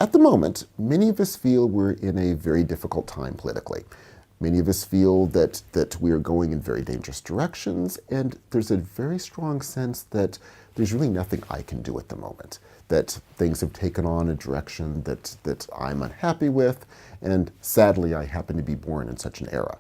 At the moment, many of us feel we're in a very difficult time politically. Many of us feel that we are going in very dangerous directions, and there's a very strong sense that there's really nothing I can do at the moment, that things have taken on a direction that I'm unhappy with, and sadly I happen to be born in such an era.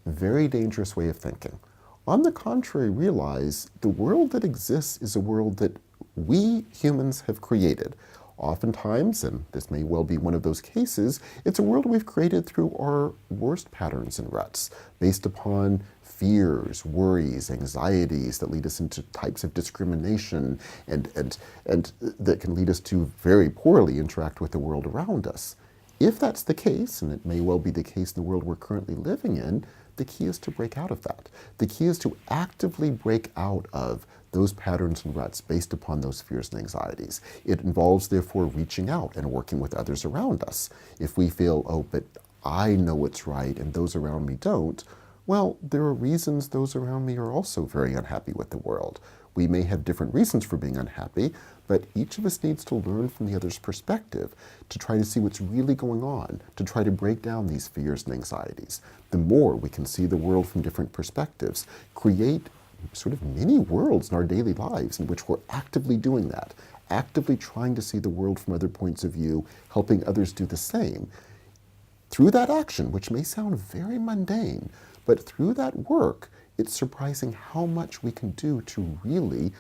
Very dangerous way of thinking. On the contrary, realize the world that exists is a world that we humans have created. Oftentimes, and this may well be one of those cases, it's a world we've created through our worst patterns and ruts, based upon fears, worries, anxieties that lead us into types of discrimination and that can lead us to very poorly interact with the world around us. If that's the case, and it may well be the case in the world we're currently living in, the key is to break out of that. The key is to actively break out of those patterns and ruts based upon those fears and anxieties. It involves, therefore, reaching out and working with others around us. If we feel, oh, but I know what's right and those around me don't, well, there are reasons those around me are also very unhappy with the world. We may have different reasons for being unhappy, but each of us needs to learn from the other's perspective to try to see what's really going on, to try to break down these fears and anxieties. The more we can see the world from different perspectives, create sort of mini worlds in our daily lives in which we're actively doing that, actively trying to see the world from other points of view, helping others do the same. Through that action, which may sound very mundane, but through that work, it's surprising how much we can do to really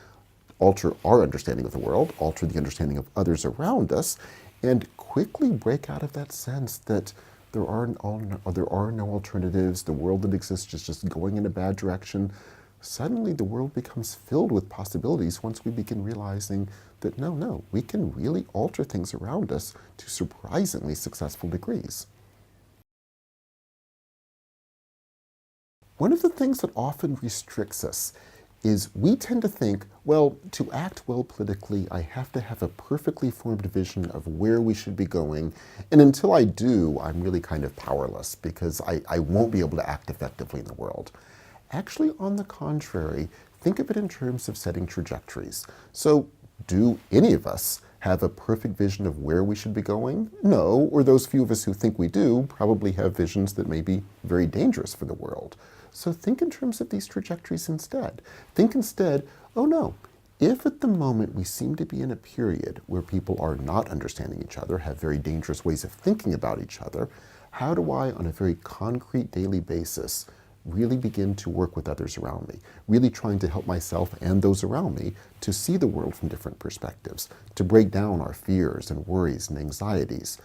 alter our understanding of the world, alter the understanding of others around us, and quickly break out of that sense that there are no alternatives, the world that exists is just going in a bad direction. Suddenly the world becomes filled with possibilities once we begin realizing that no, we can really alter things around us to surprisingly successful degrees. One of the things that often restricts us is we tend to think, well, to act well politically, I have to have a perfectly formed vision of where we should be going, and until I do, I'm really kind of powerless because I won't be able to act effectively in the world. Actually, on the contrary, think of it in terms of setting trajectories. So, do any of us have a perfect vision of where we should be going? No, or those few of us who think we do probably have visions that may be very dangerous for the world. So think in terms of these trajectories instead. Think instead, oh no, if at the moment we seem to be in a period where people are not understanding each other, have very dangerous ways of thinking about each other, how do I, on a very concrete daily basis, really begin to work with others around me, really trying to help myself and those around me to see the world from different perspectives, to break down our fears and worries and anxieties,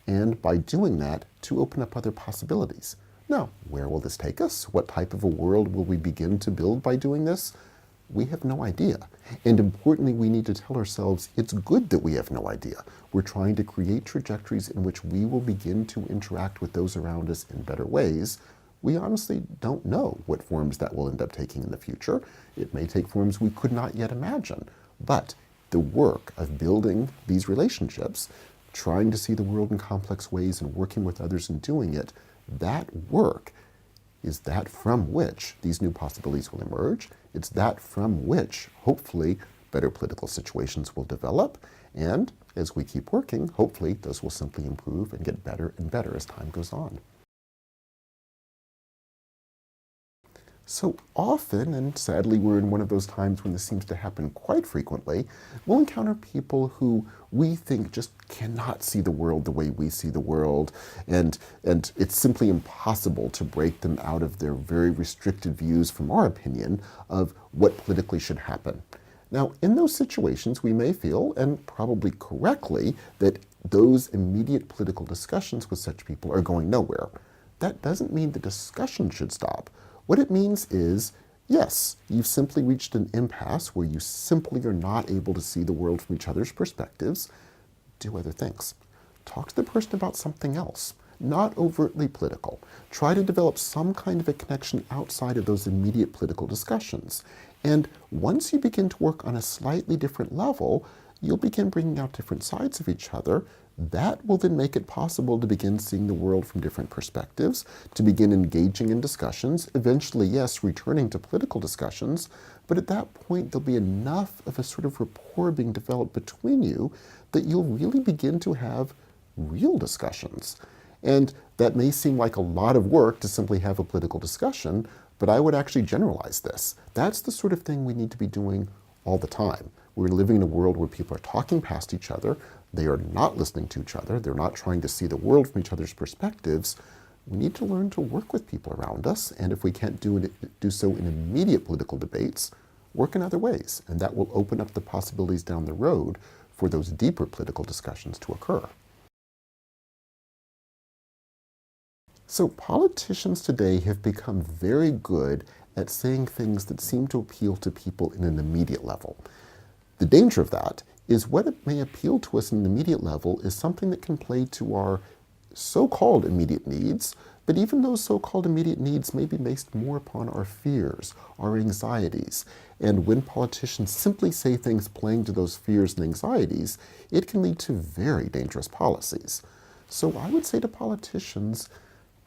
and by doing that, to open up other possibilities. Now, where will this take us? What type of a world will we begin to build by doing this? We have no idea. And importantly, we need to tell ourselves it's good that we have no idea. We're trying to create trajectories in which we will begin to interact with those around us in better ways. We honestly don't know what forms that will end up taking in the future. It may take forms we could not yet imagine. But the work of building these relationships, trying to see the world in complex ways and working with others and doing it, that work is that from which these new possibilities will emerge. It's that from which, hopefully, better political situations will develop. And as we keep working, hopefully, those will simply improve and get better and better as time goes on. So often, and sadly we're in one of those times when this seems to happen quite frequently, we'll encounter people who we think just cannot see the world the way we see the world, and it's simply impossible to break them out of their very restricted views, from our opinion, of what politically should happen. Now, in those situations, we may feel, and probably correctly, that those immediate political discussions with such people are going nowhere. That doesn't mean the discussion should stop. What it means is, yes, you've simply reached an impasse where you simply are not able to see the world from each other's perspectives. Do other things. Talk to the person about something else, not overtly political. Try to develop some kind of a connection outside of those immediate political discussions. And once you begin to work on a slightly different level, you'll begin bringing out different sides of each other. That will then make it possible to begin seeing the world from different perspectives, to begin engaging in discussions, eventually, yes, returning to political discussions, but at that point there'll be enough of a sort of rapport being developed between you that you'll really begin to have real discussions. And that may seem like a lot of work to simply have a political discussion, but I would actually generalize this. That's the sort of thing we need to be doing all the time. We're living in a world where people are talking past each other. They are not listening to each other. They're not trying to see the world from each other's perspectives. We need to learn to work with people around us, and if we can't do so in immediate political debates, work in other ways, and that will open up the possibilities down the road for those deeper political discussions to occur. So politicians today have become very good at saying things that seem to appeal to people in an immediate level. The danger of that is what may appeal to us in an immediate level is something that can play to our so-called immediate needs, but even those so-called immediate needs may be based more upon our fears, our anxieties. And when politicians simply say things playing to those fears and anxieties, it can lead to very dangerous policies. So I would say to politicians,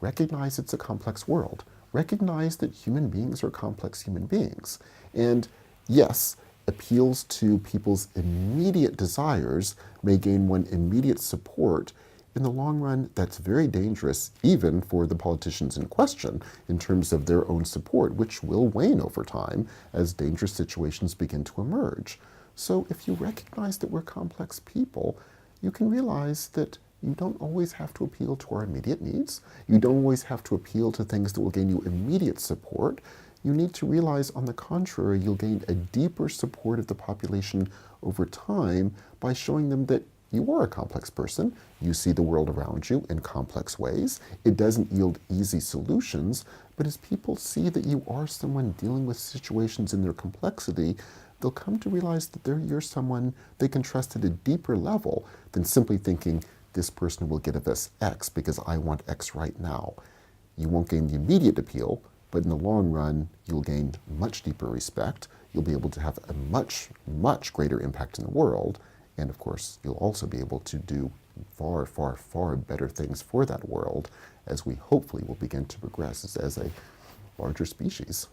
recognize it's a complex world. Recognize that human beings are complex human beings. And yes, appeals to people's immediate desires may gain one immediate support. In the long run, that's very dangerous, even for the politicians in question, in terms of their own support, which will wane over time as dangerous situations begin to emerge. So if you recognize that we're complex people, you can realize that you don't always have to appeal to our immediate needs. You don't always have to appeal to things that will gain you immediate support. You need to realize, on the contrary, you'll gain a deeper support of the population over time by showing them that you are a complex person. You see the world around you in complex ways. It doesn't yield easy solutions, but as people see that you are someone dealing with situations in their complexity, they'll come to realize that you're someone they can trust at a deeper level than simply thinking, this person will give us X because I want X right now. You won't gain the immediate appeal, but in the long run, you'll gain much deeper respect. You'll be able to have a much, much greater impact in the world. And of course, you'll also be able to do far, far, far better things for that world as we hopefully will begin to progress as a larger species.